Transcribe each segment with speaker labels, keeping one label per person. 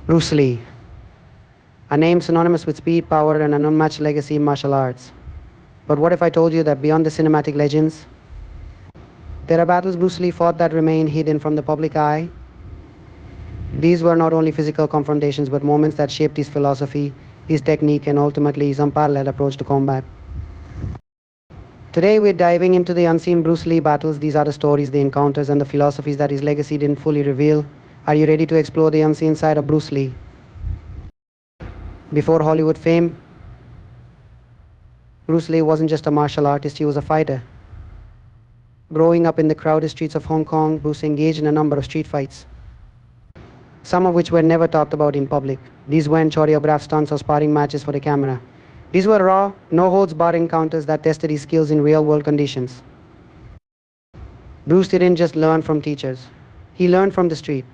Speaker 1: Bruce Lee, a name synonymous with speed, power, and an unmatched legacy in martial arts. But what if I told you that beyond the cinematic legends, there are battles Bruce Lee fought that remain hidden from the public eye? These were not only physical confrontations, but moments that shaped his philosophy, his technique, and ultimately his unparalleled approach to combat. Today, we're diving into the unseen Bruce Lee battles. These are the stories, the encounters, and the philosophies that his legacy didn't fully reveal. Are you ready to explore the unseen side of Bruce Lee? Before Hollywood fame, Bruce Lee wasn't just a martial artist, he was a fighter. Growing up in the crowded streets of Hong Kong, Bruce engaged in a number of street fights, some of which were never talked about in public. These weren't choreographed stunts or sparring matches for the camera. These were raw, no-holds-barred encounters that tested his skills in real-world conditions. Bruce didn't just learn from teachers. He learned from the street.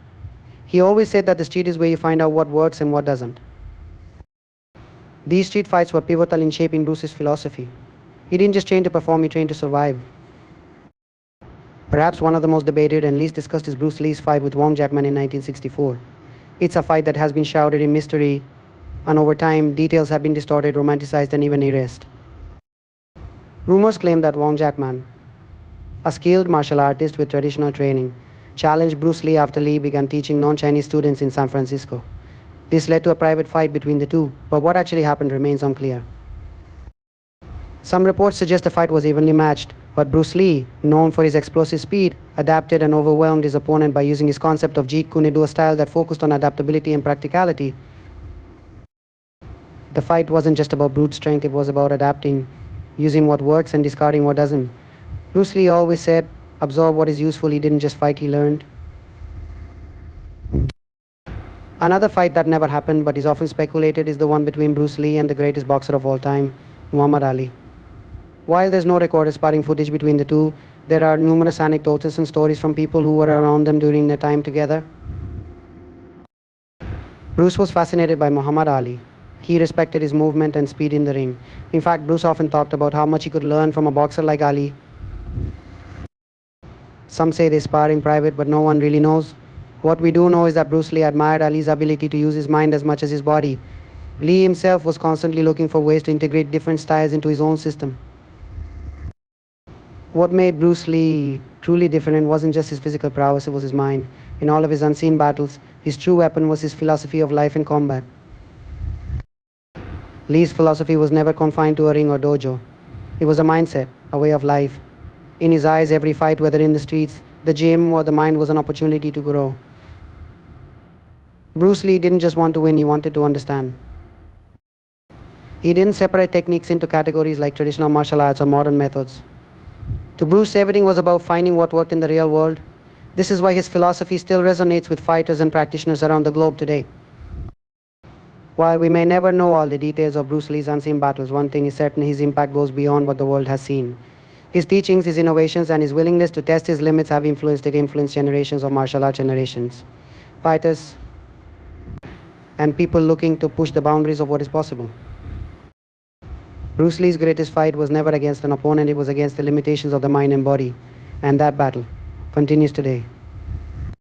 Speaker 1: He always said that the street is where you find out what works and what doesn't. These street fights were pivotal in shaping Bruce's philosophy. He didn't just train to perform, he trained to survive. Perhaps one of the most debated and least discussed is Bruce Lee's fight with Wong Jackman in 1964. It's a fight that has been shrouded in mystery, and over time, details have been distorted, romanticized, and even erased. Rumors claim that Wong Jackman, a skilled martial artist with traditional training, challenged Bruce Lee after Lee began teaching non-Chinese students in San Francisco. This led to a private fight between the two, but what actually happened remains unclear. Some reports suggest the fight was evenly matched, but Bruce Lee, known for his explosive speed, adapted and overwhelmed his opponent by using his concept of Jeet Kune Do, a style that focused on adaptability and practicality. The fight wasn't just about brute strength, it was about adapting, using what works and discarding what doesn't. Bruce Lee always said, absorb what is useful. He didn't just fight, he learned. Another fight that never happened but is often speculated is the one between Bruce Lee and the greatest boxer of all time, Muhammad Ali. While there's no recorded sparring footage between the two, there are numerous anecdotes and stories from people who were around them during their time together. Bruce was fascinated by Muhammad Ali. He respected his movement and speed in the ring. In fact, Bruce often talked about how much he could learn from a boxer like Ali. Some say they spar in private, but no one really knows. What we do know is that Bruce Lee admired Ali's ability to use his mind as much as his body. Lee himself was constantly looking for ways to integrate different styles into his own system. What made Bruce Lee truly different wasn't just his physical prowess, it was his mind. In all of his unseen battles, his true weapon was his philosophy of life and combat. Lee's philosophy was never confined to a ring or dojo. It was a mindset, a way of life. In his eyes, every fight, whether in the streets, the gym, or the mind, was an opportunity to grow. Bruce Lee didn't just want to win, he wanted to understand. He didn't separate techniques into categories like traditional martial arts or modern methods. To Bruce, everything was about finding what worked in the real world. This is why his philosophy still resonates with fighters and practitioners around the globe today. While we may never know all the details of Bruce Lee's unseen battles, one thing is certain: his impact goes beyond what the world has seen. His teachings, his innovations, and his willingness to test his limits have influenced generations of martial arts generations, fighters, and people looking to push the boundaries of what is possible. Bruce Lee's greatest fight was never against an opponent, it was against the limitations of the mind and body. And that battle continues today.